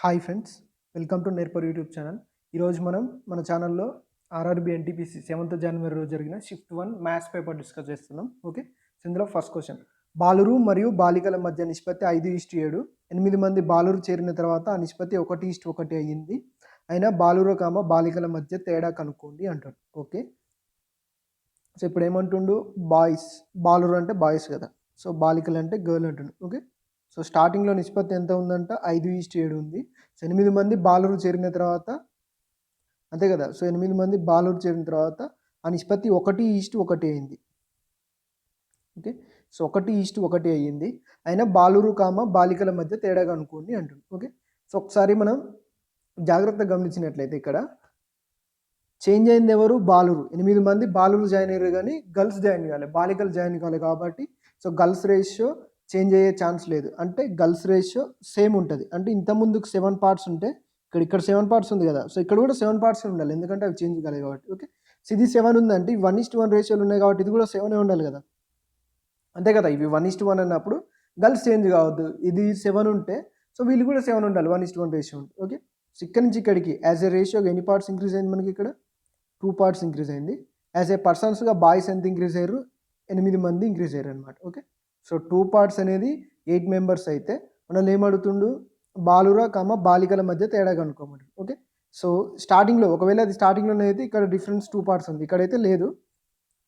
Hi friends, welcome to Nerpar YouTube channel. ఈరోజు మనం మన ఛానల్లో ఆర్ఆర్బి ఎన్టీపీసీ 7th జనవరి రోజు జరిగిన షిఫ్ట్ 1 మ్యాథ్స్ పేపర్ డిస్కస్ చేస్తున్నాం. ఓకే, ఇందులో ఫస్ట్ క్వశ్చన్, బాలురు మరియు బాలికల మధ్య నిష్పత్తి 5:7. 8 మంది బాలురు చేరిన తర్వాత ఆ నిష్పత్తి 1:1 అయ్యింది. అయినా బాలురు బాలికల మధ్య తేడా కనుక్కోండి అంటాడు. ఓకే, సో ఇప్పుడు ఏమంటుండు, బాలురు అంటే బాయ్స్ కదా, సో బాలికలు అంటే గర్ల్ అంటుండు. ఓకే, సో స్టార్టింగ్లో నిష్పత్తి ఎంత ఉందంట, 5:7 ఉంది. సో 8 మంది బాలురు చేరిన తర్వాత, అంతే కదా, సో 8 మంది బాలురు చేరిన తర్వాత ఆ నిష్పత్తి 1:1 అయింది. ఓకే, సో 1:1 అయ్యింది. అయినా బాలురు బాలికల మధ్య తేడా కనుక్కోండి అంటుంది. ఓకే, సో ఒకసారి మనం జాగ్రత్తగా గమనించినట్లయితే ఇక్కడ చేంజ్ అయింది ఎవరు, బాలురు. 8 మంది బాలురు జాయిన్ అయ్యారు కానీ గర్ల్స్ జాయిన్ కాలేదు, బాలికలు జాయిన్ కాలేదు. కాబట్టి సో గర్ల్స్ రేషియో చేంజ్ అయ్యే ఛాన్స్ లేదు. అంటే గర్ల్స్ రేషియో సేమ్ ఉంటుంది. అంటే ఇంత ముందుకు 7 పార్ట్స్ ఉంటే ఇక్కడ 7 పార్ట్స్ ఉంది కదా, సో ఇక్కడ కూడా 7 పార్ట్స్ ఉండాలి, ఎందుకంటే అవి చేంజ్ కాలేదు కాబట్టి. ఓకే, సో ఇది 7 ఉందంటే 1:1 రేషియోలు ఉన్నాయి కాబట్టి ఇది కూడా 7 ఉండాలి కదా, అంతే కదా. ఇవి 1:1 అన్నప్పుడు గర్ల్స్ చేంజ్ కావద్దు. ఇది 7 ఉంటే సో వీళ్ళు కూడా 7 ఉండాలి, 1:1 రేషియో ఉంటుంది. ఓకే, సో ఇక్కడ నుంచి ఇక్కడికి యాజ్ ఏ రేషియోగా ఎన్ని పార్ట్స్ ఇంక్రీజ్ అయింది మనకి, ఇక్కడ 2 పార్ట్స్ ఇంక్రీజ్ అయింది. యాజ్ ఏ పర్సన్స్గా బాయ్స్ ఎంత ఇంక్రీజ్ అయ్యారు, 8 మంది ఇంక్రీజ్ అయ్యారు అనమాట. ఓకే, సో 2 పార్ట్స్ అనేది 8 మెంబర్స్ అయితే మనల్ని ఏమడుగుతుండు, బాలుర బాలికల మధ్య తేడా కనుక్కోమని. ఓకే, సో స్టార్టింగ్లో ఒకవేళ అది స్టార్టింగ్లోనే అయితే ఇక్కడ డిఫరెన్స్ 2 పార్ట్స్ ఉంది, ఇక్కడైతే లేదు.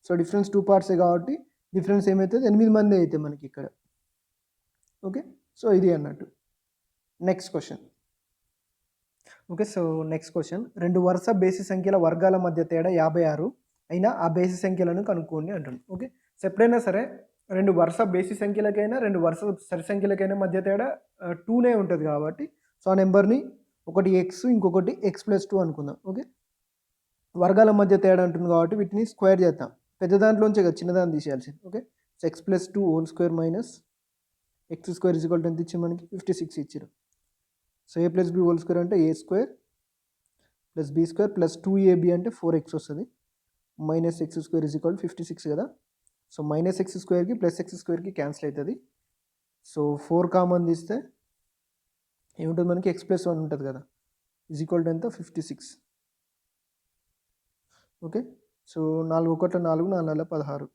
సో డిఫరెన్స్ 2 పార్ట్సే కాబట్టి డిఫరెన్స్ ఏమవుతుంది, 8 మంది అయితే మనకి ఇక్కడ. ఓకే, సో ఇది అన్నట్టు. Next question. Okay, so next question, 2 వరుస బేసి సంఖ్యల వర్గాల మధ్య తేడా 56 అయినా ఆ బేసి సంఖ్యలను కనుక్కోండి అంటుంది. ఓకే, సో ఎప్పుడైనా సరే 2 వరుస బేసి సంఖ్యలకైనా 2 వరుస సరి సంఖ్యలకైనా మధ్య తేడా 2నే ఉంటుంది కాబట్టి సో ఆ నెంబర్ని ఒకటి ఎక్స్ ఇంకొకటి x+2 అనుకుందాం. ఓకే, వర్గాల మధ్య తేడా ఉంటుంది కాబట్టి వీటిని స్క్వేర్ చేద్దాం. పెద్ద దాంట్లోంచే కదా చిన్నదాన్ని తీసేయాల్సింది. Okay, so x+2 whole square minus x² ఎంత ఇచ్చింది మనకి, 56 ఇచ్చారు. సో a+b హోల్ స్క్వేర్ అంటే a² + b² + 2ab అంటే 4x వస్తుంది. -x² 56 కదా, సో -x²కి +x²కి క్యాన్సిల్ అవుతుంది. సో 4 కామన్ తీస్తే ఏముంటుంది మనకి, x+1 ఉంటుంది కదా, ఎంత, 56. ఓకే, సో 4 1 4, 4 4 16,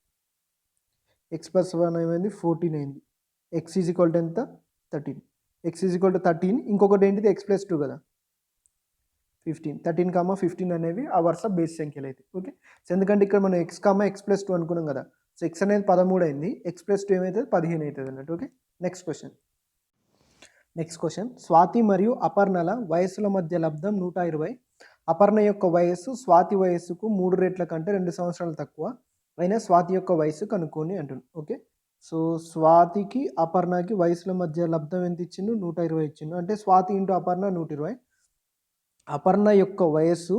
x+1 ఏమైంది, 14 అయింది. x ఎంత, 13. x 13, ఇంకొకటి ఏంటిది, x+2 కదా, 15. 13, 15 అనేవి ఆ వరుస బేస్ సంఖ్యలు అయితే. ఓకే, సో ఎందుకంటే ఇక్కడ మనం x+2 అనుకున్నాం కదా, సో x అనేది 13 అయింది, x+2 ఏమవుతుంది, 15 అవుతుంది అన్నట్టు. ఓకే, నెక్స్ట్ క్వశ్చన్, స్వాతి మరియు అపర్ణల వయస్సుల మధ్య లబ్ధం 120. అపర్ణ యొక్క వయస్సు స్వాతి వయస్సుకు 3 రెట్ల కంటే 2 సంవత్సరాలు తక్కువ. అయినా స్వాతి యొక్క వయస్సు కనుక్కోని అంటుంది. ఓకే, సో స్వాతికి అపర్ణకి వయసుల మధ్య లబ్ధం ఎంత ఇచ్చిండు, 120 ఇచ్చిండు. అంటే స్వాతి ఇంటూ అపర్ణ 120. అపర్ణ యొక్క వయస్సు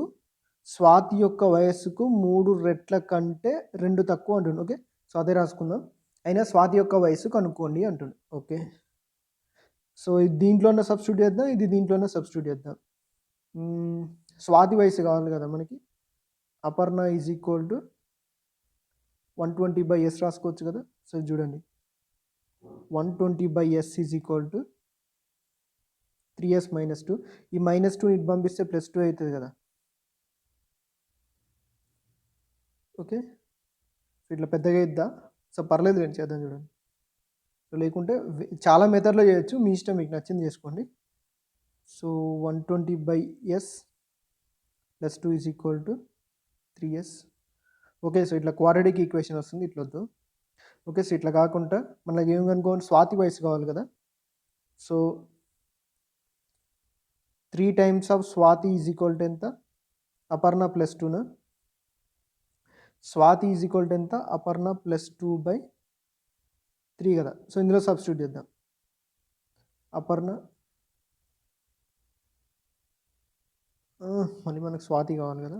స్వాతి యొక్క వయస్సుకు 3 రెట్ల కంటే 2 తక్కువ అంటుండు. ఓకే, సో అదే రాసుకుందాం. అయినా స్వాతి యొక్క వయస్సు కనుక్కోండి అంటుండు. ఓకే, సో ఇది దీంట్లోనే సబ్స్టిట్యూట్ చేద్దాం, ఇది దీంట్లోనే సబ్స్టిట్యూట్ చేద్దాం. స్వాతి వయస్సు కావాలి కదా మనకి, Aparna is equal to 120/s రాసుకోవచ్చు కదా. సో చూడండి, 120/s is equal to 3s - 2. ఈ -2 ఇటు పంపిస్తే +2 అవుతుంది కదా. ఓకే, సో ఇట్లా పెద్దగా ఇద్దా, సో పర్లేదు నేను చేద్దాం చూడండి. సో లేకుంటే చాలా మెథడ్లో చేయొచ్చు, మీ ఇష్టం, మీకు నచ్చింది చేసుకోండి. So 120/s + 2 is equal to 3s. Okay, so ఇట్లా క్వాడ్రాటిక్ ఈక్వేషన్ వస్తుంది, ఇట్లా వద్దు. ఓకే, సో ఇట్లా కాకుండా మనకి ఏం కనుక్కోండి, స్వాతి వయసు కావాలి కదా. So 3 times of Swathi is equal to ఎంత, Aparna +2. Swathi is equal to ఎంత, అపర్ణ +2/3 కదా. సో ఇందులో సబ్స్టిట్యూట్ చేద్దాం. అపర్ణ మళ్ళీ మనకు స్వాతి కావాలి కదా,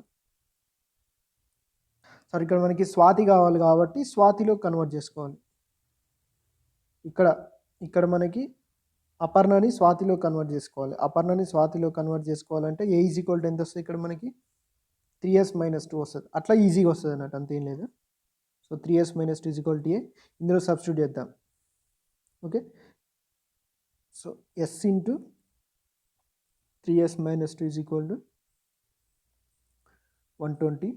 సరే ఇక్కడ మనకి స్వాతి కావాలి కాబట్టి స్వాతిలో కన్వర్ట్ చేసుకోవాలి. ఇక్కడ మనకి అపర్ణని స్వాతిలో కన్వర్ట్ చేసుకోవాలి. అపర్ణని స్వాతిలో కన్వర్ట్ చేసుకోవాలంటే ఏ ఈజ్ ఈక్వల్ టు ఎంత వస్తుంది, ఇక్కడ మనకి 3s - 2 వస్తుంది. అట్లా ఈజీగా వస్తుంది అన్నట్టు, అంతేం లేదు. So 3s - 2 is equal to A, ఇందులో సబ్స్టిట్యూట్ చేద్దాం. Okay, so s into 3s minus 2 is equal to 120.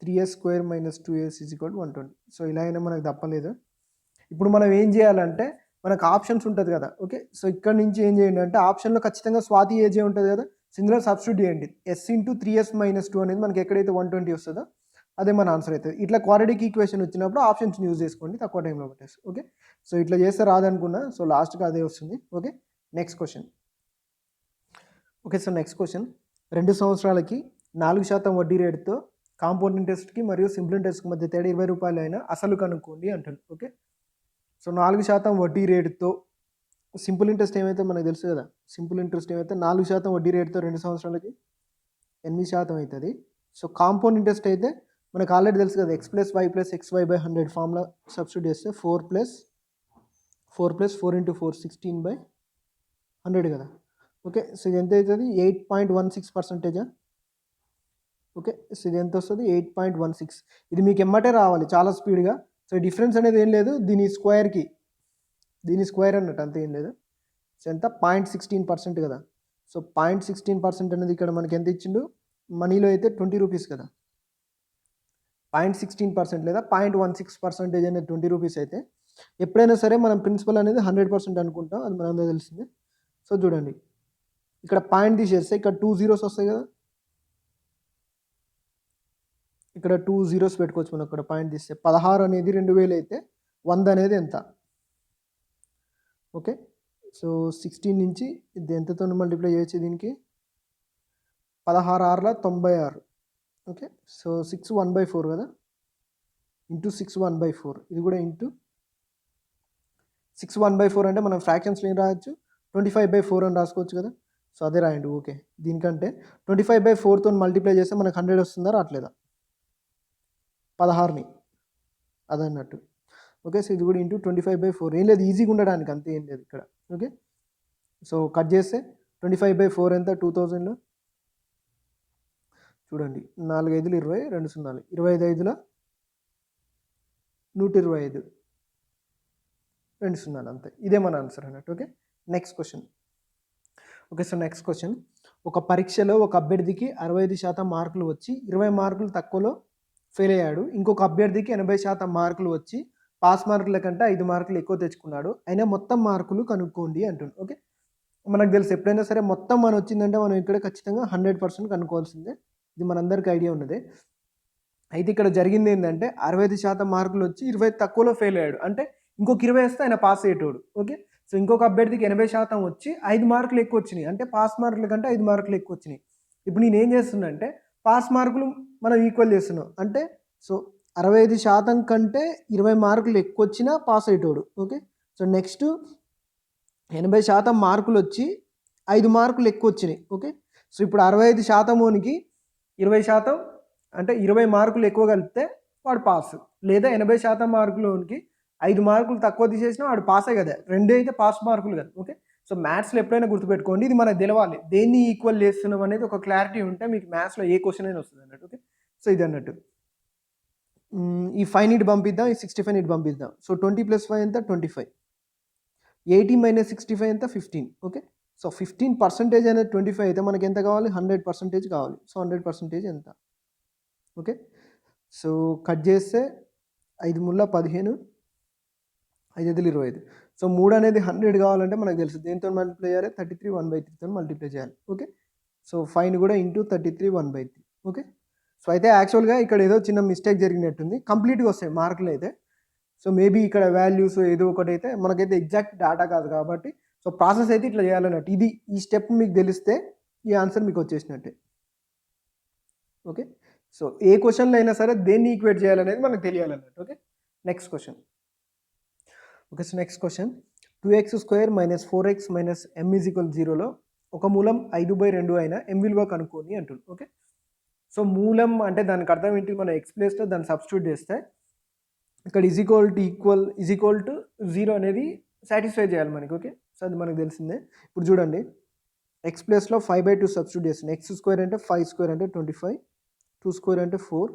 3s square minus 2s is equal to 120. So ఇలా అయినా మనకు తప్పలేదు. ఇప్పుడు మనం ఏం చేయాలంటే మనకు ఆప్షన్స్ ఉంటుంది కదా, ఓకే. సో ఇక్కడ నుంచి ఏం చేయండి అంటే ఆప్షన్లో ఖచ్చితంగా స్వాతి ఏజే ఉంటుంది కదా, సో ఇందులో సబ్స్టిట్యూట్ చేయండి. s ఇంటూ 3s మైనస్ 2 అనేది మనకి ఎక్కడైతే 120 వస్తుందో అదే మన ఆన్సర్ అవుతుంది. ఇట్లా క్వాడ్రాటిక్ ఈక్వేషన్ వచ్చినప్పుడు ఆప్షన్స్ యూజ్ చేసుకోండి, తక్కువ టైంలో పెట్టేసి, ఓకే. సో ఇట్లా చేస్తే రాదనుకున్నా, సో లాస్ట్కి అదే వస్తుంది, okay. Next question. Okay, so next question. 2 సంవత్సరాలకి 4% వడ్డీ రేటుతో కాంపౌండ్ ఇంట్రెస్ట్కి మరియు సింపుల్ ఇంట్రెస్ట్కి మధ్య తేడా 20 రూపాయలు అయినా అసలు కనుక్కోండి అంటుంది, ఓకే. సో 4% వడ్డీ రేటుతో సింపుల్ ఇంట్రెస్ట్ ఏమైతే మనకు తెలుసు కదా, సింపుల్ ఇంట్రెస్ట్ ఏమైతే 4% వడ్డీ రేటుతో 2 సంవత్సరాలకి 8% అవుతుంది. సో కాంపౌండ్ ఇంట్రెస్ట్ అయితే మనకు ఆల్రెడీ తెలుసు కదా, x + y + xy/100 formula substitute చేస్తే 4 + 4 × 4 16/100 కదా, ఓకే. సో ఇది ఎంత అవుతుంది? 8.16%. ఓకే, సో ఇది ఎంత వస్తుంది? 8.16. ఇది మీకు ఎమ్మటే రావాలి చాలా స్పీడ్గా. సో డిఫరెన్స్ అనేది ఏం లేదు, దీని స్క్వేర్ అన్నట్టు, అంతే, ఏం లేదు. సో ఎంత? 0.16% కదా. సో 0.16% అనేది ఇక్కడ మనకి ఎంత ఇచ్చిండు? మనీలో అయితే 20 రూపీస్ కదా. 0.16% లేదా 0.16% అనేది 20 రూపీస్ అయితే ఎప్పుడైనా సరే మనం ప్రిన్సిపల్ అనేది 100% అనుకుంటాం, అది మనందరూ తెలిసిందే. సో చూడండి, ఇక్కడ పాయింట్ తీసేస్తే ఇక్కడ 2 zeros వస్తాయి కదా, ఇక్కడ 2 zeros పెట్టుకోవచ్చు మనం. ఇక్కడ పాయింట్ తీస్తే 16 అనేది 2000 అయితే 100 అనేది ఎంత? ఓకే, సో 16 నుంచి ఇది ఎంతతో మల్టిప్లై చేయొచ్చు దీనికి? 16 6 96. ఓకే, సో 6 1/4 కదా, ఇంటూ 6 1/4. ఇది కూడా ఇంటూ 6 1/4 అంటే మనం ఫ్రాక్షన్స్లో ఏం రాయొచ్చు? 25/4 అని రాసుకోవచ్చు కదా. సో అదే రాయండి, ఓకే. దీనికంటే 25/4తో మల్టిప్లై చేస్తే మనకు 100 వస్తుందా రావట్లేదా? 16ని అదన్నట్టు, ఓకే. సో ఇది కూడా ఇంటూ 25/4. ఏం లేదు, ఈజీగా ఉండడానికి, అంతే, ఏం లేదు ఇక్కడ, ఓకే. సో కట్ చేస్తే 25/4 ఎంత? 2000లో చూడండి, 4 5 20, 2 0, 25 5 125, 2 0, అంతే. ఇదే మన ఆన్సర్ అన్నట్టు, okay. Next question. Okay, so next question. ఒక పరీక్షలో ఒక అభ్యర్థికి 65% మార్కులు వచ్చి 20 మార్కులు తక్కువలో ఫెయిల్ అయ్యాడు. ఇంకొక అభ్యర్థికి 80% మార్కులు వచ్చి పాస్ మార్కుల కంటే 5 మార్కులు ఎక్కువ తెచ్చుకున్నాడు. అయినా మొత్తం మార్కులు కనుక్కోండి అంటుంది, ఓకే. మనకు తెలుసు ఎప్పుడైనా సరే మొత్తం మనం వచ్చిందంటే మనం ఇక్కడ ఖచ్చితంగా 100% కనుక్కోవాల్సిందే, ఇది మనందరికీ ఐడియా ఉన్నదే. అయితే ఇక్కడ జరిగింది ఏంటంటే 65% మార్కులు వచ్చి 20 తక్కువలో ఫెయిల్ అయ్యాడు, అంటే ఇంకొక 20 వస్తే ఆయన పాస్ అయ్యేటోడు, ఓకే. సో ఇంకొక అభ్యర్థికి 80% వచ్చి 5 మార్కులు ఎక్కువ వచ్చినాయి, అంటే పాస్ మార్కుల కంటే 5 మార్కులు ఎక్కువ వచ్చినాయి. ఇప్పుడు నేను ఏం చేస్తున్నా అంటే పాస్ మార్కులు మనం ఈక్వల్ చేస్తున్నాం, అంటే సో 65% కంటే 20 మార్కులు ఎక్కువ వచ్చినా పాస్ అయ్యేటోడు, ఓకే. సో నెక్స్ట్ 80% మార్కులు వచ్చి 5 మార్కులు ఎక్కువ వచ్చినాయి, ఓకే. సో ఇప్పుడు 65%కి 20% అంటే 20 మార్కులు ఎక్కువ కలిపితే వాడు పాస్, లేదా 80% మార్కులోనికి 5 మార్కులు తక్కువ తీసేసినా వాడు పాసే కదా, 2 అయితే పాస్ మార్కులు కదా, ఓకే. సో మ్యాథ్స్లో ఎప్పుడైనా గుర్తుపెట్టుకోండి, ఇది మనకు తెలవాలి, దేన్ని ఈక్వల్ చేస్తున్నాం అనేది ఒక క్లారిటీ ఉంటే మీకు మ్యాథ్స్లో ఏ క్వశ్చన్ అయినా వస్తుంది అన్నట్టు, ఓకే. సో ఇది అన్నట్టు. ఈ 5 ఇటు పంపిద్దాం, ఈ 65 ఇటు పంపిద్దాం. సో 20 + 5 ఎంత? 25. 80 - 65 ఎంత? 15, ఓకే. సో 15% అనేది 25 అయితే మనకి ఎంత కావాలి? 100% కావాలి. సో 100% ఎంత? ఓకే, సో కట్ చేస్తే 5 ముళ్ళ 15, 5 5 25. సో 3 అనేది 100 కావాలంటే మనకు తెలుసు దేంతో మల్టిప్లై చేయాలి? 33 1/3తో మల్టిప్లై చేయాలి, ఓకే. సో 5ని కూడా ఇంటూ 33 1/3, ఓకే. సో అయితే యాక్చువల్గా ఇక్కడ ఏదో చిన్న మిస్టేక్ జరిగినట్టుంది, కంప్లీట్గా వస్తాయి మార్కులు అయితే. సో మేబీ ఇక్కడ వాల్యూస్ ఏదో ఒకటి అయితే మనకైతే ఎగ్జాక్ట్ డేటా కాదు కాబట్టి, సో ప్రాసెస్ అయితే ఇట్లా చేయాలన్నట్టు. ఇది ఈ స్టెప్ మీకు తెలిస్తే ఈ ఆన్సర్ మీకు వచ్చేసినట్టే, ఓకే. సో ఏ క్వశ్చన్లో అయినా సరే దేన్ని ఈక్వేట్ చేయాలనేది మనకు తెలియాలన్నట్టు, okay. Next question. Okay, so next question. 2x² - 4x - m = 0లో ఒక మూలం 5/2 అయిన m విలువ కనుక్కోని అంటుంది, ఓకే. సో మూలం అంటే దానికి అర్థం ఏంటి? మనం x ప్లేస్లో దాన్ని సబ్స్టిట్యూట్ చేస్తే ఇక్కడ ఈక్వల్ టు 0 అనేది సాటిస్ఫై చేయాలి మనకి, ఓకే. సో అది మనకు తెలిసిందే. ఇప్పుడు చూడండి, x ప్లేస్లో 5/2 సబ్స్టిట్యూట్ చేస్తుంది. x² అంటే 5² అంటే 25, 2² అంటే 4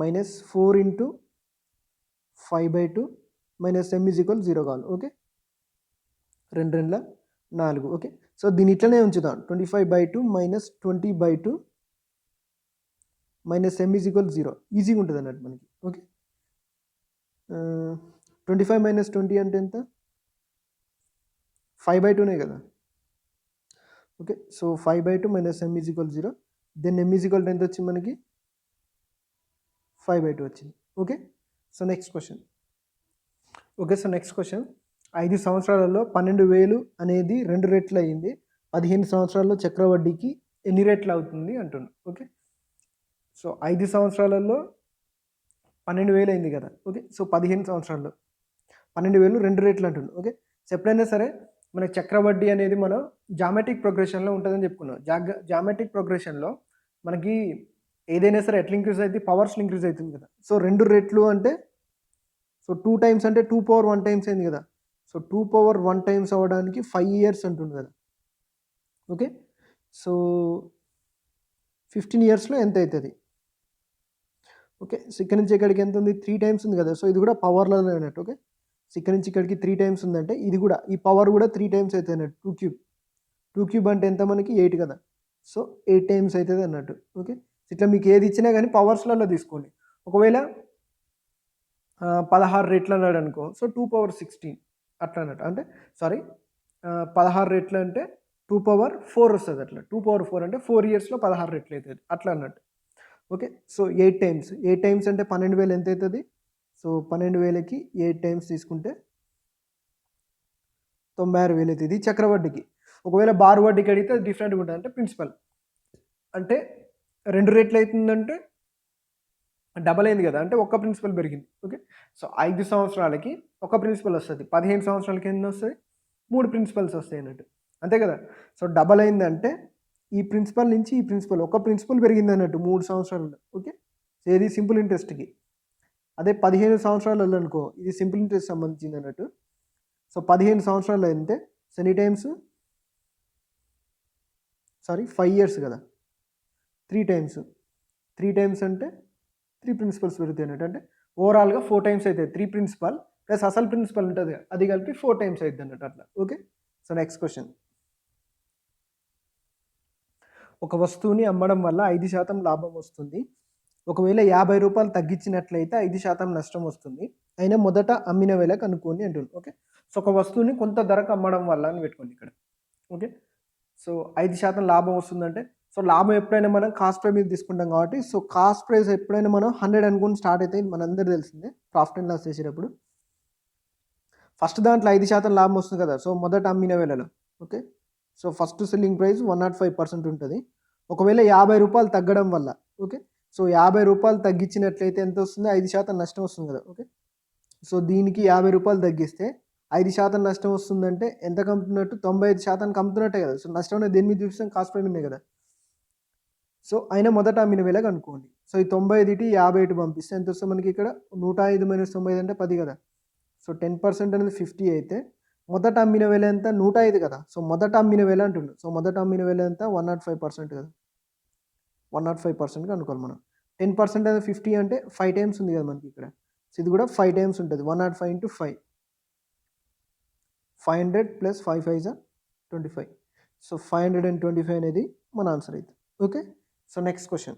-4 × 5/2 - m = 0 కావాలి, ఓకే. 2 2 4. ఓకే. సో దీన్ని ఇట్లనే ఉంచుదాం. 25/2 minus 20/2 minus m is equal 0. ఈజీగా ఉంటుంది అన్నట్టు మనకి. ఓకే. 25 మైనస్ 20 అంటే ఎంత? 5/2నే కదా. Okay. So 5/2 minus m is equal 0. Then m is equal ఎంత వచ్చింది మనకి? 5/2 వచ్చింది. Okay. So next question. Okay. So next question. 5 సంవత్సరాలలో 12,000 అనేది 2 రెట్లు అయింది. 15 సంవత్సరాల్లో చక్రవడ్డీకి ఎన్ని రెట్లు అవుతుంది అంటున్నాను. ఓకే. సో 5 సంవత్సరాలలో 12,000 అయింది కదా. ఓకే. సో 15 సంవత్సరాల్లో 12,000 2 రెట్లు అంటున్నాను. ఓకే. సో ఎప్పుడైనా సరే మన చక్రవడ్డీ అనేది మనం జామెట్రిక్ ప్రోగ్రెషన్లో ఉంటుందని చెప్పుకున్నాం. జామెట్రిక్ ప్రోగ్రెషన్లో మనకి ఏదైనా సరే ఎట్లా ఇంక్రీజ్ అయితే పవర్స్లో ఇంక్రీజ్ అవుతుంది కదా. సో 2 రెట్లు అంటే సో 2 టైమ్స్ అంటే 2 పవర్ 1 టైమ్స్ అయింది కదా. సో 2 పవర్ 1 టైమ్స్ అవ్వడానికి 5 ఇయర్స్ అంటుంది కదా. ఓకే. సో 15 ఇయర్స్లో ఎంత అవుతుంది? ఓకే. సో ఇక్కడ నుంచి ఇక్కడికి ఎంత ఉంది? 3 టైమ్స్ ఉంది కదా. సో ఇది కూడా పవర్లోనే అన్నట్టు. ఓకే. సో ఇక్కడ నుంచి ఇక్కడికి 3 టైమ్స్ ఉందంటే ఇది కూడా ఈ పవర్ కూడా 3 టైమ్స్ అవుతుంది అన్నట్టు. 2 క్యూబ్. 2 క్యూబ్ అంటే ఎంత మనకి? 8 కదా. సో 8 టైమ్స్ అవుతుంది అన్నట్టు. ఓకే. ఇట్లా మీకు ఏది ఇచ్చినా కానీ పవర్స్లలో తీసుకోండి. ఒకవేళ 16 రెట్లు అన్నాడు అనుకో. సో 2 పవర్ 16 అట్లా అన్నట్టు. అంటే సారీ 16 రెట్లు అంటే 2 పవర్ 4 వస్తుంది అట్లా. 2 పవర్ 4 అంటే 4 ఇయర్స్లో 16 రెట్లు అవుతుంది అట్లా అన్నట్టు. ఓకే. So 8 times. 8 టైమ్స్ అంటే 12,000 ఎంత అవుతుంది? సో 12,000కి 8 టైమ్స్ తీసుకుంటే 96,000 అవుతుంది. ఇది చక్రవడ్డీకి. ఒకవేళ బారు వడ్డీకి అడిగితే డిఫరెంట్గా ఉంటుంది. అంటే ప్రిన్సిపల్ అంటే 2 రెట్లు అవుతుందంటే డబల్ అయింది కదా. అంటే ఒక్క ప్రిన్సిపల్ పెరిగింది. ఓకే. సో 5 సంవత్సరాలకి ఒక ప్రిన్సిపల్ వస్తుంది. 15 సంవత్సరాలకి ఎన్ని వస్తాయి? 3 ప్రిన్సిపల్స్ వస్తాయి అన్నట్టు. అంతే కదా. సో డబల్ అయిందంటే ఈ ప్రిన్సిపల్ నుంచి ఈ ప్రిన్సిపల్ ఒక ప్రిన్సిపల్ పెరిగింది అన్నట్టు 3 సంవత్సరాలలో. ఓకే. సో ఇది సింపుల్ ఇంట్రెస్ట్కి. అదే 15 సంవత్సరాలలో అనుకో ఇది సింపుల్ ఇంట్రెస్ట్ సంబంధించింది అన్నట్టు. సో 15 సంవత్సరాలు అంటే ఎన్ని టైమ్స్? సారీ 5 ఇయర్స్ కదా. 3 టైమ్స్. 3 టైమ్స్ అంటే 3 ప్రిన్సిపల్స్ పెరుగుతాయి అన్నట్టు. అంటే ఓవరాల్గా 4 టైమ్స్ అవుతాయి. 3 ప్రిన్సిపల్ ప్లస్ అసలు ప్రిన్సిపల్ ఉంటుంది అది కలిపి 4 టైమ్స్ అవుతుంది అన్నట్టు అట్లా. ఓకే. So next question. ఒక వస్తువుని అమ్మడం వల్ల 5% లాభం వస్తుంది. ఒకవేళ 50 రూపాయలు తగ్గించినట్లయితే 5% నష్టం వస్తుంది. అయినా మొదట అమ్మిన వేళ కనుక్కోండి అంటుంది. ఓకే. సో ఒక వస్తువుని కొంత ధరకు అమ్మడం వల్ల అని పెట్టుకోండి ఇక్కడ. ఓకే. సో 5% లాభం వస్తుందంటే సో లాభం ఎప్పుడైనా మనం కాస్ట్ ప్రైస్ మీద తీసుకుంటాం కాబట్టి సో కాస్ట్ ప్రైస్ ఎప్పుడైనా మనం 100 అనుకుని స్టార్ట్ అయితే మనందరూ తెలిసిందే ప్రాఫిట్ అండ్ లాస్ చేసేటప్పుడు. ఫస్ట్ దాంట్లో 5% లాభం వస్తుంది కదా. సో మొదట అమ్మిన వేళలో. Okay. So first selling price 105% ఉంటుంది. ఒకవేళ 50 రూపాయలు తగ్గడం వల్ల ఓకే. సో 50 రూపాయలు తగ్గించినట్లయితే ఎంత వస్తుంది? 5% నష్టం వస్తుంది కదా. ఓకే. సో దీనికి 50 రూపాయలు తగ్గిస్తే 5% నష్టం వస్తుందంటే ఎంత కమ్ముతున్నట్టు? 95% అమ్ముతున్నట్టే కదా. సో నష్టం అనేది దేని మీద చూపిస్తాం? కాస్ట్ ప్రైస్ మీదే కదా. సో అయినా మొదట అమ్మిన వేళ కనుక్కోండి. సో ఈ 95 ఇటు 50 ఇటు పంపిస్తే ఎంత వస్తుంది మనకి ఇక్కడ? 105 మైనస్ 95 అంటే 10 కదా. సో 10% అనేది 50 అయితే మొదట అమ్మిన వేళ ఎంత? 105 కదా. సో మొదట అమ్మిన వేళ అంటుండు. సో మొదట అమ్మిన వేళ ఎంత? 105% కదా. 105% అనుకోవాలి మనం. 10% అనేది 50 అంటే 5 టైమ్స్ ఉంది కదా మనకి ఇక్కడ. సో ఇది కూడా 5 టైమ్స్ ఉంటుంది. 105 ఇంటూ 5. 500 ప్లస్ 5 5 జా 25. సో 525 అనేది మన ఆన్సర్ అయితే. Okay. So next question.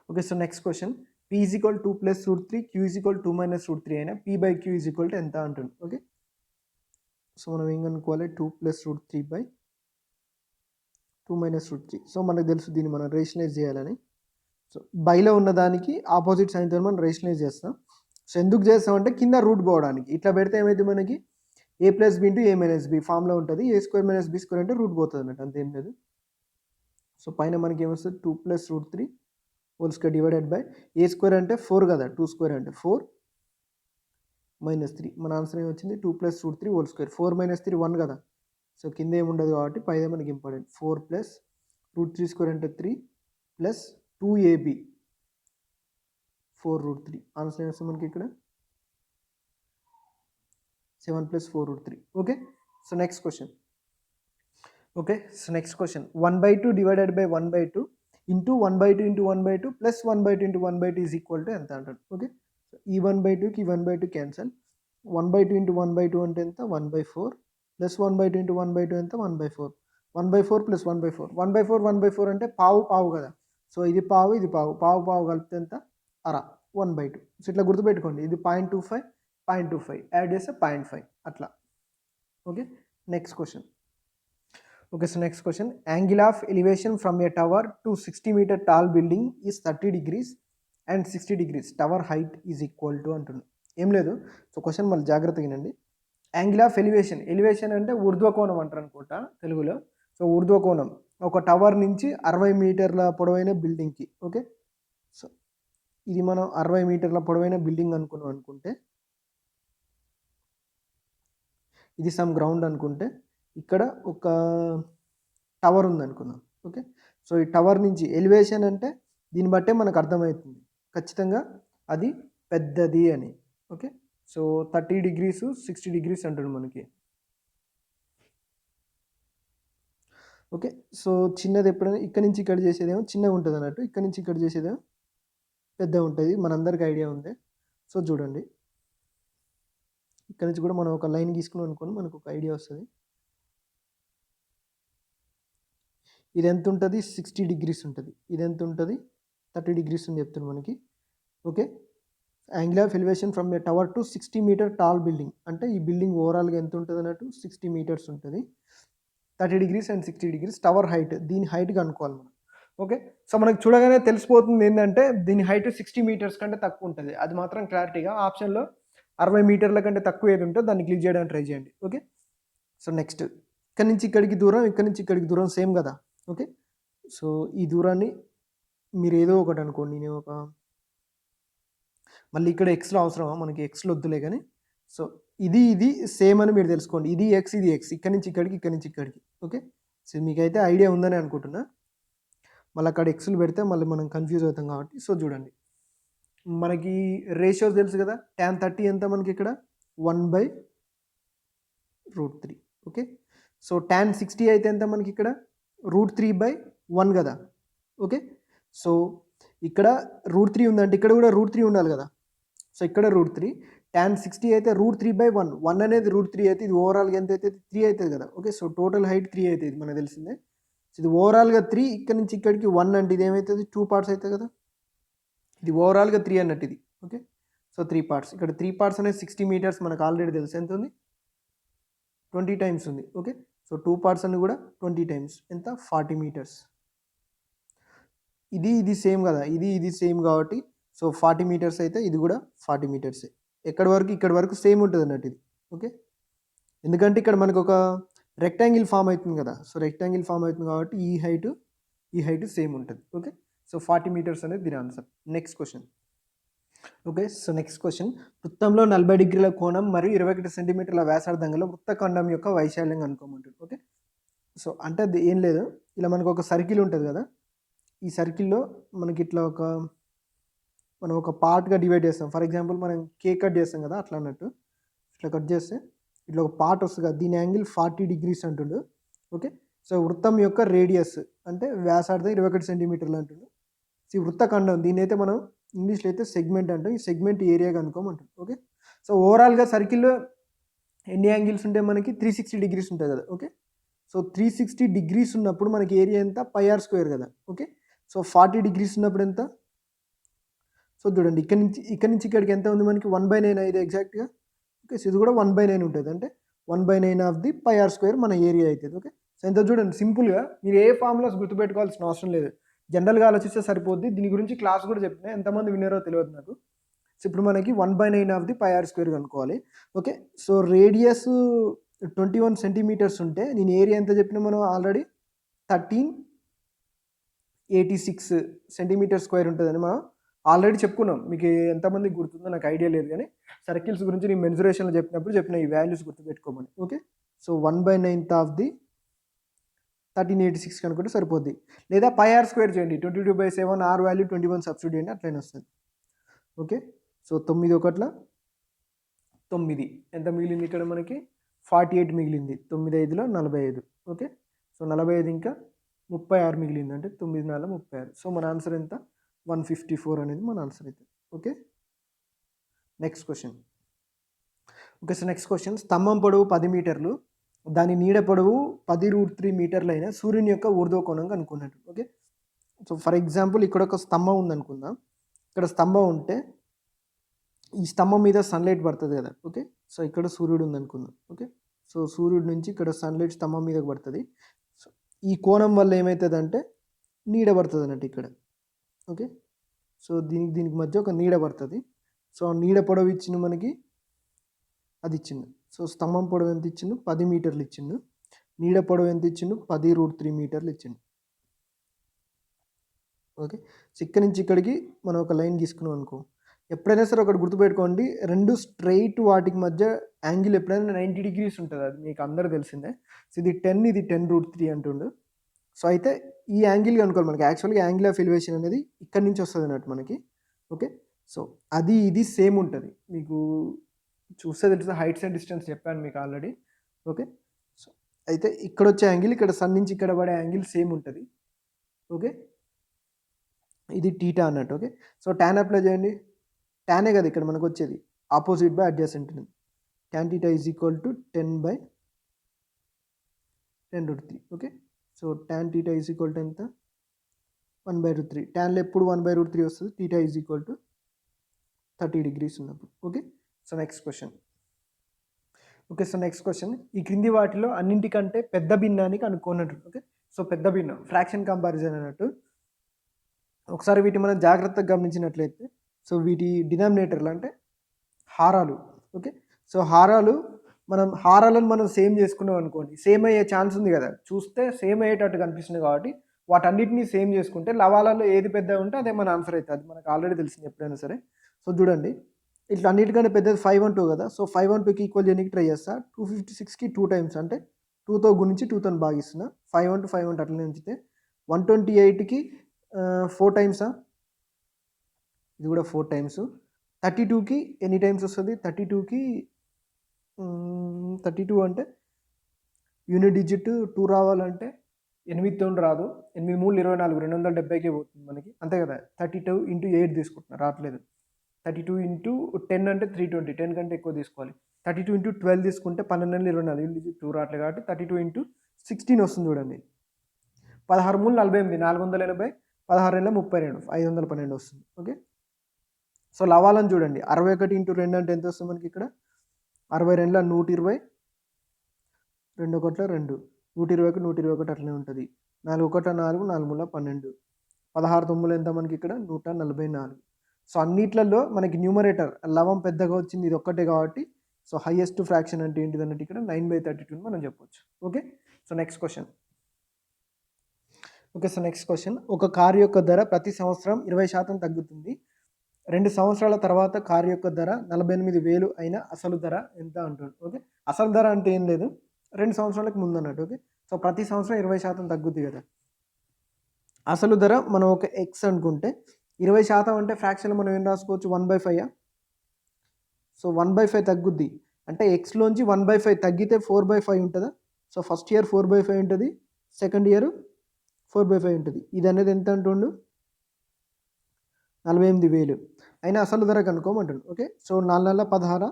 Okay. So next question. P is equal 2 plus root 3, Q is equal 2 minus root 3 అయినా P by Q is equal to ఎంత అంటుంది. ఓకే. సో మనం ఏం కనుక్కోవాలి? 2 plus root 3 by 2 minus root 3. So మనకు తెలుసు దీన్ని మనం రేషనలైజ్ చేయాలని. సో బైలో ఉన్న దానికి ఆపోజిట్ సైన్తో మనం రేషనలైజ్ చేస్తాం. సో ఎందుకు చేస్తామంటే కింద రూట్ పోవడానికి. ఇట్లా పెడితే ఏమైతే మనకి a plus B into a minus B ఫామ్లో ఉంటుంది. a square minus B square అంటే రూట్ పోతుంది అన్నట్టు, అంతేం లేదు. సో పైన మనకి ఏమొస్తుంది? 2 plus root 3 whole square divided by A square అంటే 4 కదా. 2 స్క్వేర్ అంటే 4 మైనస్ 3. మన ఆన్సర్ ఏమొచ్చింది? 2 plus root 3 whole square. 4 minus 3 1 కదా. సో కింద ఏముండదు కాబట్టి పైదే మనకి ఇంపార్టెంట్. 4 ప్లస్ రూట్ 3 స్క్వేర్ అంటే 3 ప్లస్ 2ab 4 రూట్ 3. ఆన్సర్ ఏమొస్తుంది మనకి ఇక్కడ? 7 plus 4 root 3. Okay. So next question. Okay. So next question. 1/2 divided by 1/2 into 1/2 into 1/2 plus 1/2 into 1/2 is equal to ఎంత అంటాడు. ఓకే. సో ఈ 1/2కి 1/2 క్యాన్సల్. 1/2 ఇంటూ 1/2 అంటే ఎంత? 1/4 plus 1/2 into 1/2 ఎంత 1/4. 1/4 ప్లస్ 1/4 1/4 అంటే పావు పావు కదా. సో ఇది పావు ఇది పావు పావు పావు కలిపితే ఎంత అర 1/2. సో ఇట్లా గుర్తుపెట్టుకోండి, ఇది 0.25 0.25 యాడ్ చేస్తే 0.5 అట్లా. Okay, next question. Okay, so next question. Angle of elevation from a tower to 60 metre tall building is 30 degrees and 60 degrees. Tower height is equal to అంటుంది. ఏం లేదు, సో క్వశ్చన్ మళ్ళీ జాగ్రత్తగా వినండి. యాంగిల్ ఆఫ్ ఎలివేషన్, ఎలివేషన్ అంటే ఊర్ధ్వకోణం అంటారు అనుకుంటా తెలుగులో. సో ఊర్ధ్వకోణం ఒక టవర్ నుంచి 60 మీటర్ల పొడవైన బిల్డింగ్కి. ఓకే, సో ఇది మనం 60 మీటర్ల పొడవైన బిల్డింగ్ అనుకున్నాం అనుకుంటే, ఇది సమ్ గ్రౌండ్ అనుకుంటే, ఇక్కడ ఒక టవర్ ఉంది అనుకుందాం. ఓకే, సో ఈ టవర్ నుంచి ఎలివేషన్ అంటే దీన్ని బట్టే మనకు అర్థమవుతుంది ఖచ్చితంగా అది పెద్దది అని. ఓకే, సో 30 degrees 60 degrees అంటాడు మనకి. ఓకే, సో చిన్నది ఎప్పుడైనా ఇక్కడ నుంచి ఇక్కడ చేసేదేమో చిన్నగా ఉంటుంది అన్నట్టు, ఇక్కడ నుంచి ఇక్కడ చేసేదేమో పెద్దగా ఉంటుంది, మనందరికి ఐడియా ఉంది. సో చూడండి, ఇక్కడ నుంచి కూడా మనం ఒక లైన్ గీసుకున్నాం అనుకోండి, మనకు ఒక ఐడియా వస్తుంది. ఇది ఎంత ఉంటుంది 60 degrees ఉంటుంది, ఇది ఎంత ఉంటుంది 30 degrees అని చెప్తుంది మనకి. Okay, angle of elevation from a tower to 60 metre tall building అంటే ఈ బిల్డింగ్ ఓవరాల్గా ఎంత ఉంటుంది అన్నట్టు 60 meters ఉంటుంది. 30 degrees and 60 degrees tower height, దీని హైట్ కనుక్కోవాలి మనం. ఓకే, సో మనకు చూడగానే తెలిసిపోతుంది ఏంటంటే దీని హైట్ 60 meters కంటే తక్కువ ఉంటుంది. అది మాత్రం క్లారిటీగా ఆప్షన్లో 60 మీటర్ల కంటే తక్కువ ఏది ఉంటుందో దాన్ని క్లిక్ చేయడానికి ట్రై చేయండి. ఓకే, సో నెక్స్ట్, ఇక్కడ నుంచి ఇక్కడికి దూరం, ఇక్కడ నుంచి ఇక్కడికి దూరం సేమ్ కదా. ఓకే, సో ఈ దూరాన్ని మీరు ఏదో ఒకటి అనుకోండి, నేను ఒక మళ్ళీ ఇక్కడ ఎక్స్లో అవసరమా మనకి, ఎక్స్లో వద్దులే కానీ. సో ఇది ఇది సేమ్ అని మీరు తెలుసుకోండి, ఇది ఎక్స్ ఇది ఎక్స్, ఇక్కడ నుంచి ఇక్కడికి ఇక్కడ నుంచి ఇక్కడికి. ఓకే, సో మీకైతే ఐడియా ఉందని అనుకుంటున్నా. మళ్ళీ అక్కడ ఎక్స్లు పెడితే మళ్ళీ మనం కన్ఫ్యూజ్ అవుతాం కాబట్టి. సో చూడండి, మనకి రేషియోస్ తెలుసు కదా. tan 30 ఎంత మనకి ఇక్కడ 1/√3. ఓకే, సో tan 60 అయితే ఎంత మనకి ఇక్కడ √3/1 కదా. ఓకే, సో ఇక్కడ √3 ఉందంటే ఇక్కడ కూడా √3 ఉండాలి కదా. సో ఇక్కడ √3, tan 60 అయితే √3/1. 1 అనేది √3 అయితే ఇది ఓవరాల్గా ఎంత అయితే 3 అవుతుంది కదా. ఓకే, సో టోటల్ హైట్ 3 అవుతుంది మనకు తెలిసిందే. సో ఇది ఓవరాల్గా 3, ఇక్కడ నుంచి ఇక్కడికి 1 అంటే ఇది ఏమవుతుంది 2 parts అవుతుంది కదా. ఇది ఓవరాల్గా 3 అన్నట్టు ఇది. ఓకే, సో 3 parts, ఇక్కడ 3 parts అనేది 60 meters మనకు ఆల్రెడీ తెలుసు ఎంత ఉంది 20 times ఉంది. ఓకే, సో 2 parts అని కూడా 20 times ఎంత 40 meters. ఇది ఇది సేమ్ కదా, ఇది ఇది సేమ్ కాబట్టి సో 40 meters అయితే ఇది కూడా 40 meters. ఎక్కడి వరకు ఇక్కడ వరకు సేమ్ ఉంటుంది అన్నట్టు ఇది. ఓకే, ఎందుకంటే ఇక్కడ మనకు ఒక రెక్టాంగిల్ ఫామ్ అవుతుంది కదా. సో రెక్టాంగిల్ ఫామ్ అవుతుంది కాబట్టి ఈ హైట్ సేమ్ ఉంటుంది. ఓకే, సో 40 meters అనేది దీని answer. Next question. Okay, so next question. వృత్తంలో 40 degrees కోణం మరియు 21 centimeters వ్యాసార్థం గల వృత్తఖండం యొక్క వైశాల్యం కనుక్కోమంటుంది. ఓకే, సో అంటే అది ఏం లేదు, ఇలా మనకు ఒక సర్కిల్ ఉంటుంది కదా. ఈ సర్కిల్లో మనకి ఇట్లా మనం ఒక పార్ట్గా డివైడ్ చేస్తాం. ఫర్ ఎగ్జాంపుల్ మనం కేక్ కట్ చేస్తాం కదా, అట్లా అన్నట్టు ఇట్లా కట్ చేస్తే ఇట్లా ఒక పార్ట్ వస్తుంది కదా, దీని యాంగిల్ 40 degrees అంటుండు. ఓకే, సో వృత్తం యొక్క రేడియస్ అంటే వ్యాసార్థం 21 centimeters అంటుండు. సో ఈ వృత్తఖండం దీని అయితే మనం ఇంగ్లీష్లో అయితే సెగ్మెంట్ అంటాం. ఈ సెగ్మెంట్ ఏరియా కనుక్కోమంటాం. ఓకే, సో ఓవరాల్గా సర్కిల్లో ఎన్ని యాంగిల్స్ ఉంటాయి మనకి 360 degrees ఉంటుంది కదా. ఓకే, సో 360 degrees ఉన్నప్పుడు మనకి ఏరియా ఎంత πr² కదా. ఓకే, సో 40 degrees ఉన్నప్పుడు ఎంత, సో చూడండి ఇక్కడ నుంచి ఇక్కడికి ఎంత ఉంది మనకి 1/9 ఇది ఎగ్జాక్ట్గా. ఓకే, సో ఇది కూడా 1/9 ఉంటుంది, అంటే 1/9 ఆఫ్ ది πr² మన ఏరియా అవుతుంది. ఓకే, సో ఎంత చూడండి సింపుల్గా, మీరు ఏ ఫార్ములాస్ గుర్తుపెట్టుకోవాల్సిన అవసరం లేదు, జనరల్గా ఆలోచిస్తే సరిపోద్ది. దీని గురించి క్లాస్ కూడా చెప్పినా, ఎంతమంది విన్నారో తెలియదు నాకు. సో ఇప్పుడు మనకి 1/9 ఆఫ్ ది πr² కనుక్కోవాలి. ఓకే, సో రేడియస్ 21 centimeters ఉంటే నేను ఏరియా ఎంత చెప్పినా మనం ఆల్రెడీ 1386 centimeters square ఉంటుందని మనం ఆల్రెడీ చెప్పుకున్నాం. మీకు ఎంతమందికి గుర్తుందో నాకు ఐడియా లేదు, కానీ సర్కిల్స్ గురించి నేను మెన్సురేషన్లో చెప్పిన ఈ వాల్యూస్ గుర్తుపెట్టుకోమని. ఓకే, సో 1/9 ఆఫ్ ది 1386 కనుక్కుంటే సరిపోద్ది. లేదా πr² చేయండి, 22/7 r వాల్యూ 21 సబ్స్టిట్యూట్ చేయండి, అట్లయినా వస్తుంది. ఓకే, సో 9 1 9 ఎంత మిగిలింది ఇక్కడ మనకి 48 మిగిలింది. 9 5 45. ఓకే, సో 45 ఇంకా 36 మిగిలింది, అంటే 9 4 36. సో మన ఆన్సర్ ఎంత 154 అనేది మన ఆన్సర్ అయితే. Okay, next question. Okay, so next question. స్తంభం పొడవు 10 మీటర్లు, దాని నీడ పొడవు 10√3 మీటర్లైన సూర్యుని యొక్క ఊర్ధ్వ కోణం కనుక్కున్నట్టు. ఓకే. సో ఫర్ ఎగ్జాంపుల్ ఇక్కడ ఒక స్తంభం ఉందనుకుందాం. ఇక్కడ స్తంభం ఉంటే ఈ స్తంభం మీద సన్లైట్ పడుతుంది కదా. ఓకే. సో ఇక్కడ సూర్యుడు ఉందనుకుందాం. ఓకే. సో సూర్యుడి నుంచి ఇక్కడ సన్లైట్ స్తంభం మీదకి పడుతుంది. సో ఈ కోణం వల్ల ఏమవుతుందంటే నీడ పడుతుంది అన్నట్టు ఇక్కడ. ఓకే. సో దీనికి మధ్య ఒక నీడ పడుతుంది. సో నీడ పొడవు ఇచ్చిండు మనకి, అది ఇచ్చిండు. సో స్తంభం పొడవు ఎంత ఇచ్చిండు, 10 మీటర్లు ఇచ్చిండు. నీడ పొడవు ఎంత ఇచ్చిండు, 10√3 మీటర్లు ఇచ్చిండు. ఓకే. సో ఇక్కడ నుంచి ఇక్కడికి మనం ఒక లైన్ గీసుకున్నాం అనుకో. ఎప్పుడైనా సరే ఒకటి గుర్తుపెట్టుకోండి, రెండు స్ట్రైట్ వాటికి మధ్య యాంగిల్ ఎప్పుడైనా 90 డిగ్రీస్ ఉంటుంది. అది మీకు అందరూ తెలిసిందే. సో ఇది 10, ఇది 10√3 అంటుండు. సో అయితే ఈ యాంగిల్ కనుక్కోవాలి మనకి. యాక్చువల్గా యాంగిల్ ఆఫ్ ఎలివేషన్ అనేది ఇక్కడ నుంచి వస్తుంది అన్నట్టు మనకి. ఓకే. సో అది ఇది సేమ్ ఉంటుంది. మీకు చూస్తే తెలుసు, హైట్స్ అండ్ డిస్టెన్స్ చెప్పాను మీకు ఆల్రెడీ. ఓకే. సో అయితే ఇక్కడ వచ్చే యాంగిల్, ఇక్కడ సన్ నుంచి ఇక్కడ పడే యాంగిల్ సేమ్ ఉంటుంది. ఓకే. ఇది టీటా అన్నట్టు. ఓకే. సో ట్యాన్ అప్లై చేయండి. ట్యానే కదా ఇక్కడ మనకు వచ్చేది, opposite by adjacent. Tan theta is equal to 10/10√3. Okay. So tan theta is equal to ఎంత, 1/√3. ట్యాన్లో ఎప్పుడు 1/√3 వస్తుంది, theta is equal to 30 degrees ఉన్నప్పుడు. Okay. So next question. Okay. So next question, ఈ క్రింది వాటిలో అన్నింటికంటే పెద్ద భిన్నానికి అనుకోనట్టు. ఓకే. సో పెద్ద భిన్నం, ఫ్రాక్షన్ కంపారిజన్ అన్నట్టు. ఒకసారి వీటి మనం జాగ్రత్తగా గమనించినట్లయితే, సో వీటి డినామినేటర్లు అంటే హారాలు. ఓకే. సో హారాలను మనం సేమ్ చేసుకున్నాం అనుకోండి, సేమ్ అయ్యే ఛాన్స్ ఉంది కదా. చూస్తే సేమ్ అయ్యేటట్టు కనిపిస్తుంది కాబట్టి వాటన్నిటిని సేమ్ చేసుకుంటే లవాలలో ఏది పెద్దగా ఉంటే అదే మన ఆన్సర్ అవుతుంది. అది మనకు ఆల్రెడీ తెలిసింది ఎప్పుడైనా సరే. సో చూడండి, ఇట్లా అన్నిటికంటే పెద్దది 512 కదా. సో 512కి ఈక్వల్ చేయడానికి ట్రై చేస్తా. 256కి 2 టైమ్స్ అంటే 2తో గురించి 2తో భాగిస్తున్నా. 512 అట్లనే ఉంచితే 128కి 4 టైమ్సా, ఇది కూడా 4 టైమ్స్. 32కి ఎన్ని టైమ్స్ వస్తుంది, 32కి 32 అంటే యూనిట్ డిజిట్ 2 రావాలంటే 8తో రాదు. 8 3 24, 270కే పోతుంది మనకి, అంతే కదా. 32 × 8 తీసుకుంటున్నారు, రావట్లేదు. 32 × 10 అంటే 320, 10 కంటే ఎక్కువ తీసుకోవాలి. 32 × 12 తీసుకుంటే 12 24, యూనిట్ డిజిట్ 2 రావట్లేదు కాబట్టి 32 × 16 వస్తుంది చూడండి. 16 3 48, 480, 16 32, 512 వస్తుంది. ఓకే. సో లవాలను చూడండి, 61 × 2 అంటే ఎంత వస్తుంది మనకి ఇక్కడ, 62 120, 2 1 2, 120కి 121 అట్లనే ఉంటుంది. 4 1 4, 4 12, 16 9 ఎంత మనకి ఇక్కడ, 144. సో అన్నిట్లలో మనకి న్యూమరేటర్ లవం పెద్దగా వచ్చింది, ఇది ఒక్కటే కాబట్టి. సో హైయెస్ట్ ఫ్రాక్షన్ అంటే ఏంటిది అన్నట్టు ఇక్కడ 9/32 మనం చెప్పొచ్చు. Okay. So next question. Okay. So next question, ఒక కారు యొక్క ధర ప్రతి సంవత్సరం 20% తగ్గుతుంది. 2 సంవత్సరాల తర్వాత కారు యొక్క ధర 48,000 అయిన అసలు ధర ఎంత అంటుంది. ఓకే. అసలు ధర అంటే ఏం లేదు, 2 సంవత్సరాలకు ముందు అన్నట్టు. ఓకే. సో ప్రతి సంవత్సరం 20% తగ్గుద్ది కదా. అసలు ధర మనం ఒక ఎక్స్ అనుకుంటే 20% అంటే ఫ్రాక్షన్ మనం ఏం రాసుకోవచ్చు, 1/5. సో 1/5 తగ్గుద్ది అంటే ఎక్స్లోంచి 1/5 తగ్గితే 4/5 ఉంటుందా. సో ఫస్ట్ ఇయర్ 4/5 ఉంటుంది, సెకండ్ ఇయర్ 4/5 ఉంటుంది. ఇది అనేది ఎంత అంటుండు, 48,000 అయినా అసలు ధర కనుక్కోమంటుండు. ఓకే. సో 4 నెలల 16,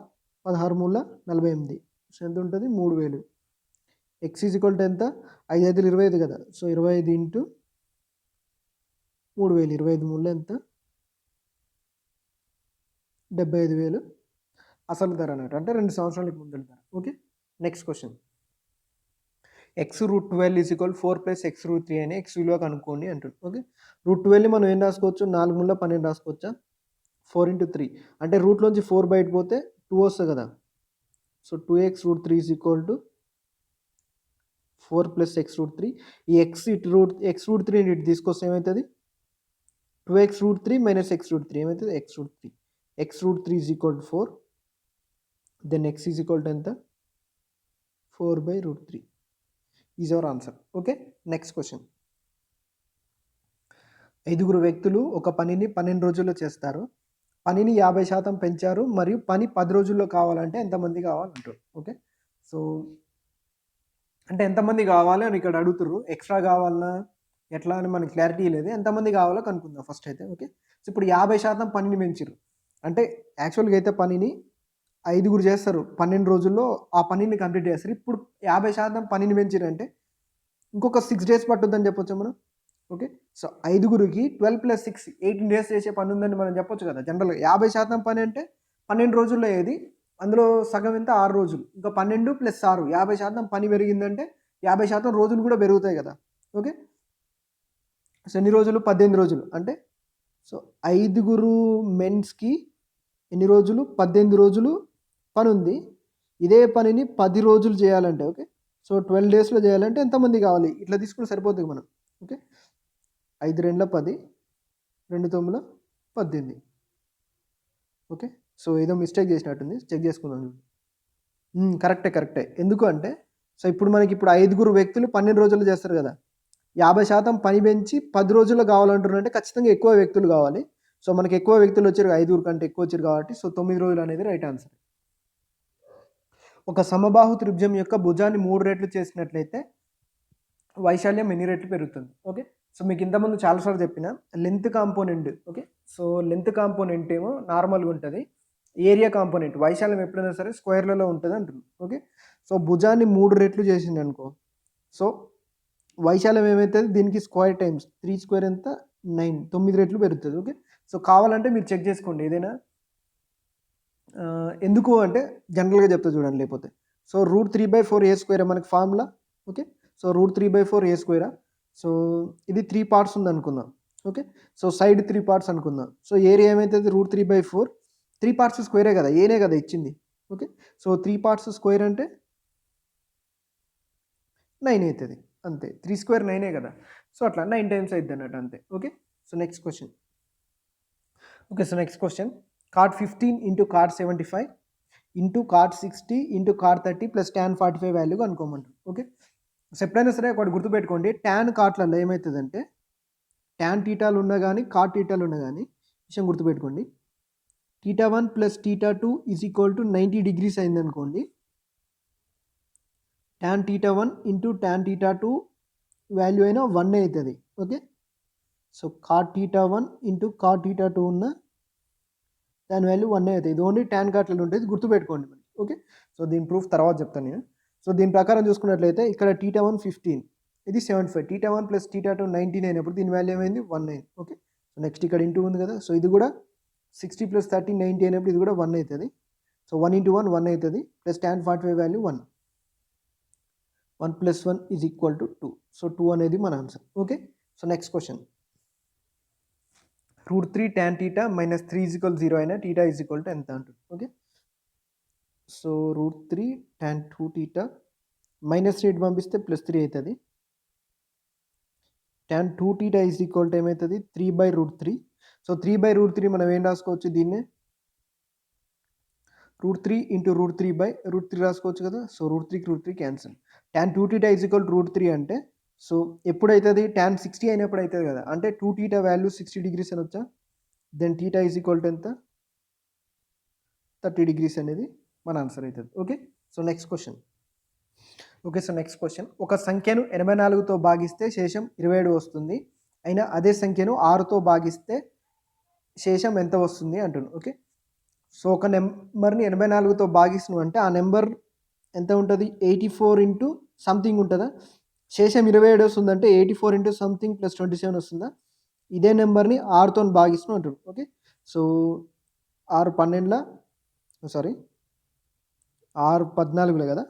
16 3 48, సో ఎంత ఉంటుంది, 3,000. ఎక్స్ ఈజ్ ఈక్వల్ టు ఎంత, 5 5 25 కదా. సో 25 × 3,000, 25 3 ఎంత, 75,000 అసలు ధర అన్నట్టు, అంటే 2 సంవత్సరాలకు ముందు ధర. Okay. Next question, x√12 is equal 4 + x√3 అని ఎక్స్ విలువ కనుక్కోండి అంటుంది. ఓకే. √12 మనం ఏం రాసుకోవచ్చు, 4 3 12 రాసుకోవచ్చా, 4 × 3 అంటే రూట్లోంచి 4 బయట పోతే 2 వస్తుంది కదా. So 2x√3 is equal to 4 + x√3. ఈ x√3 ఇటు తీసుకొస్తే ఏమవుతుంది, 2x√3 - x√3 ఏమవుతుంది, x√3. x√3 is equal to 4, then x is equal to ఎంత, 4/√3 is our answer. Okay. Next question, 5 వ్యక్తులు ఒక పనిని 12 రోజుల్లో చేస్తారు. పనిని 50% పెంచారు మరియు పని 10 రోజుల్లో కావాలంటే ఎంతమంది కావాలంటారు. ఓకే. సో అంటే ఎంతమంది కావాలి అని ఇక్కడ అడుగుతారు. ఎక్స్ట్రా కావాలన్నా ఎట్లా అని మనకి క్లారిటీ లేదు. ఎంతమంది కావాలో కనుక్కుందాం ఫస్ట్ అయితే. ఓకే. సో ఇప్పుడు 50% పనిని పెంచారు అంటే యాక్చువల్గా అయితే పనిని ఐదుగురు చేస్తారు 12 రోజుల్లో ఆ పనిని కంప్లీట్ చేస్తారు. ఇప్పుడు 50% పనిని పెంచిరంటే ఇంకొక 6 డేస్ పట్టుద్దని చెప్పొచ్చా మనం? ఓకే. సో, ఐదుగురికి 12 + 6 18 డేస్ చేసే పని ఉందని మనం చెప్పొచ్చు కదా! జనరల్‌గా 50% పని అంటే 12 రోజుల్లో అయ్యేది. అందులో సగం ఎంత 6 రోజులు. ఇంకా 12 + 6 50% పని పెరిగిందంటే 50% రోజులు కూడా పెరుగుతాయి కదా! ఓకే. సో, ఎన్ని రోజులు? 18 రోజులు. అంటే సో, ఐదుగురు మెన్స్‌కి ఎన్ని రోజులు? 18 రోజులు పనుంది. ఇదే పనిని 10 రోజులు చేయాలంటే ఓకే. సో, 12 డేస్‌లో చేయాలంటే ఎంతమంది కావాలి? ఇట్లా తీసుకుంటే సరిపోద్ది మనం. ఓకే. 5 రెండ్ల 10, 2 తొమ్మిదిల 18. ఓకే. సో, ఏదో మిస్టేక్ చేసినట్టుంది. చెక్ చేసుకుందాం. కరెక్టే. ఎందుకు అంటే సో, ఇప్పుడు మనకిప్పుడు ఐదుగురు వ్యక్తులు 12 రోజుల్లో చేస్తారు కదా! 50% పని పెంచి 10 రోజుల్లో కావాలంటున్నారంటే ఖచ్చితంగా ఎక్కువ వ్యక్తులు కావాలి. సో, మనకి ఎక్కువ వ్యక్తులు వచ్చారు. ఐదుగురు కంటే ఎక్కువ వచ్చారు కాబట్టి సో, 9 రోజులు అనేది రైట్ ఆన్సర్. ఒక సమబాహు త్రిభుజం యొక్క భుజాన్ని 3 రెట్లు చేసినట్లయితే వైశాల్యం ఎన్ని రెట్లు పెరుగుతుంది? ఓకే. సో, మీకు ఇంతకుముందు చాలా సార్లు చెప్పిన length component okay. So, length component ఏమో నార్మల్‌గా ఉంటది. ఏరియా కాంపోనెంట్ వైశాల్యం ఎప్పుడైనా సరే స్క్వేర్‌లలో ఉంటది అంటున్నాం. ఓకే. సో, భుజాన్ని 3 రెట్లు చేసిందనుకో సో, వైశాల్యం ఏమైతది? దీనికి స్క్వేర్ టైమ్స్ 3 స్క్వేర్ ఎంత? 9 9 రెట్లు పెరుగుతది. ఓకే. సో, కావాలంటే మీరు చెక్ చేసుకోండి ఏదైనా. ఎందుకు అంటే జనరల్‌గా చెప్తా చూడండి లేకపోతే. సో, √3/4 మనకి ఫార్ములా. ఓకే. సో, √3/4 సో, ఇది 3 పార్ట్స్ ఉందనుకుందాం. ఓకే. సో, సైడ్ 3 పార్ట్స్ అనుకుందాం. సో, ఏరియా ఏమైతది? √3/4 3 పార్ట్స్ స్క్వేరే కదా! ఏనే కదా ఇచ్చింది. ఓకే. సో, 3 పార్ట్స్ స్క్వేర్ అంటే 9 అయితది. అంతే. 3 స్క్వేర్ 9 కదా! సో, అట్లా 9 టైమ్స్ అయిద్దన్నట్టు అంతే. Okay. So, next question. Okay. So, next question. cot 15 into cot 75 into cot 60 into cot 30 plus tan 45 value కనుక్కోమంటారు. ఓకే. సో, ఎప్పుడైనా సరే ఒకటి గుర్తుపెట్టుకోండి. tan కాట్లలో ఏమైతదంటే tan థీటాలు ఉన్నా గానీ, cot థీటాలు ఉన్నా గానీ విషయం గుర్తుపెట్టుకోండి. θ1 + θ2 = 90 డిగ్రీస్ అయిందనుకోండి. tan θ1 into tan θ2 వాల్యూ అయినా 1 అవుతది. Okay. So, cot θ1 into cot θ2 ఉన్న దాని వాల్యూ 1 అవుతుంది. ఇది ఓన్లీ tan కాట్లలో ఉంటుంది. గుర్తుపెట్టుకోండి మరి. ఓకే. సో, దీని ప్రూఫ్ తర్వాత చెప్తాను నేను. సో, దీని ప్రకారం చూసుకున్నట్లయితే ఇక్కడ θ1 15 ఇది 75 θ1 + θ2 19 అయినప్పుడు దీని వాల్యూ ఏమైంది? 19. ఓకే. సో, నెక్స్ట్ ఇక్కడ ఇంటూ ఉంది కదా! సో, ఇది కూడా 60 + 30 90 అయినప్పుడు ఇది కూడా 1 అవుతుంది. సో, 1 × 1 1 అవుతుంది. Plus tan 45 value 1. 1 + 1 = 2. సో, 2 అనేది మన answer. Okay. So, next question. √3 tan θ - 3 0 అయినా θ ఎంత అంటుంది. ఓకే. సో, √3 tan 2θ -3 పంపిస్తే +3 అవుతుంది. tan 2θ ఏమవుతుంది? 3/√3. సో, 3/√3 మనం ఏం రాసుకోవచ్చు దీన్నే? √3 × √3/√3 రాసుకోవచ్చు కదా! సో, √3కి √3 క్యాన్సిల్. tan 2θ √3 అంటే సో, ఎప్పుడైతుంది? tan 60 అయినప్పుడు అవుతుంది కదా! అంటే 2θ వాల్యూ 60 డిగ్రీస్ అనొచ్చా? దెన్ θ ఎంత? 30 డిగ్రీస్ అనేది మన ఆన్సర్ అవుతుంది. Okay. So, next question. Okay. So, next question. ఒక సంఖ్యను 84తో భాగిస్తే శేషం 27 వస్తుంది. అయినా అదే సంఖ్యను 6తో భాగిస్తే శేషం ఎంత వస్తుంది అంటున్నాను. ఓకే. సో, ఒక నెంబర్‌ని 84తో భాగిస్తున్నాం అంటే ఆ నెంబర్ ఎంత ఉంటది? 84 ఇంటూ సంథింగ్ ఉంటదా? శేషం 27 వస్తుందంటే 84 ఇంటూ సంథింగ్ ప్లస్ 27 వస్తుందా? ఇదే నెంబర్‌ని 6తోని భాగిస్తున్నాం అంటున్నాం. ఓకే. సో, 6 12ల సారీ 6 14 కదా!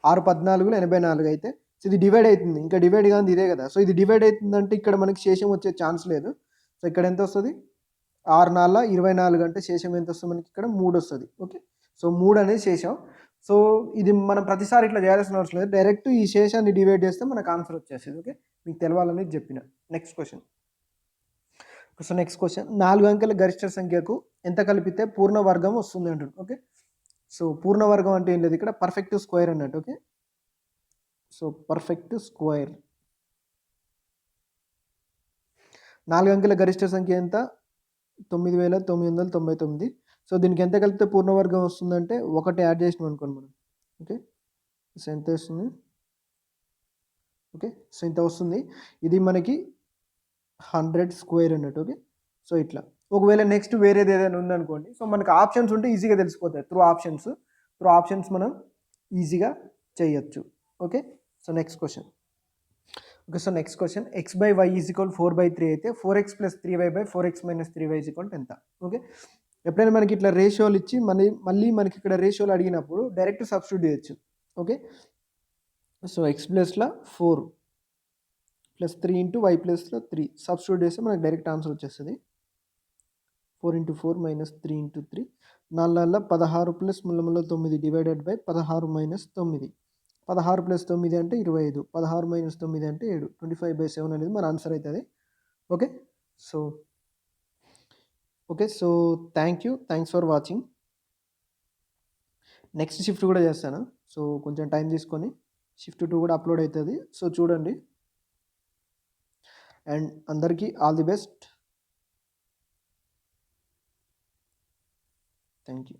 6 14 84 అయితే సో, ఇది డివైడ్ అవుతుంది. ఇంకా డివైడ్ కానిది ఇదే కదా! సో, ఇది డివైడ్ అవుతుందంటే ఇక్కడ మనకి శేషం వచ్చే ఛాన్స్ లేదు. సో, ఇక్కడ ఎంత వస్తది? 6 4 24 అంటే శేషం ఎంత వస్తుంది మనకి ఇక్కడ 3 వస్తది. ఓకే. సో, 3 అనేది శేషం. సో, ఇది మనం ప్రతిసారి ఇట్లా చేయాల్సిన అవసరం లేదు. డైరెక్ట్ ఈ శేషాన్ని డివైడ్ చేస్తే మనకు ఆన్సర్ వచ్చేస్తది. ఓకే. మీకు తెలవాలని చెప్పిన. Next question. So, next question. 4 అంకెల గరిష్ట సంఖ్యకు ఎంత కలిపితే పూర్ణ వర్గం వస్తుంది అంటుండు. ఓకే. సో, పూర్ణ వర్గం అంటే ఏం లేదు ఇక్కడ పర్ఫెక్ట్ స్క్వేర్ అన్నట్టు. ఓకే. So, perfect square. 4 అంకెల గరిష్ట సంఖ్య ఎంత? 9999. సో, దీనికి ఎంత కలిపితే పూర్ణ వర్గం వస్తుందంటే 1 యాడ్ చేసినాం అనుకోండి మనం. ఓకే. సో, ఎంత వస్తుంది? ఓకే. సో, ఇంత వస్తుంది. ఇది మనకి 100 స్క్వేర్ అన్నట్టు. ఓకే. సో, ఇట్లా ఒకవేళ నెక్స్ట్ వేరేది ఏదైనా ఉందనుకోండి, సో మనకు ఆప్షన్స్ ఉంటే ఈజీగా తెలిసిపోతాయి. త్రూ ఆప్షన్స్ మనం ఈజీగా చేయొచ్చు. Okay. So next question. Okay. So next question, x/y = 4/3 అయితే 4x + 3y/ 4x - 3y = ఎంత? ఓకే. ఎప్పుడైనా మనకి ఇట్లా రేషియోలు ఇచ్చి మళ్ళీ మనకి ఇక్కడ రేషియోలు అడిగినప్పుడు డైరెక్ట్ సబ్స్టిట్యూట్ చేయొచ్చు. ఓకే. సో x ప్లస్‌లో 4 ప్లస్ 3 ఇంటూ y ప్లస్‌లో 3 సబ్స్టిట్యూట్ చేస్తే మనకు డైరెక్ట్ ఆన్సర్ వచ్చేస్తుంది. 4 × 4 - 3 × 3 4 16 ప్లస్ 3 9 డివైడెడ్ బై 16 - 9 16 + 9 అంటే 25 16 - 9 అంటే 7 25/7 అనేది మన ఆన్సర్ అవుతుంది. Okay. So thanks for watching. Next shift కూడా చేస్తాను. సో కొంచెం టైం తీసుకొని షిఫ్ట్ 2 కూడా అప్లోడ్ అవుతుంది. సో చూడండి. అండ్ అందరికీ all the best. Thank you.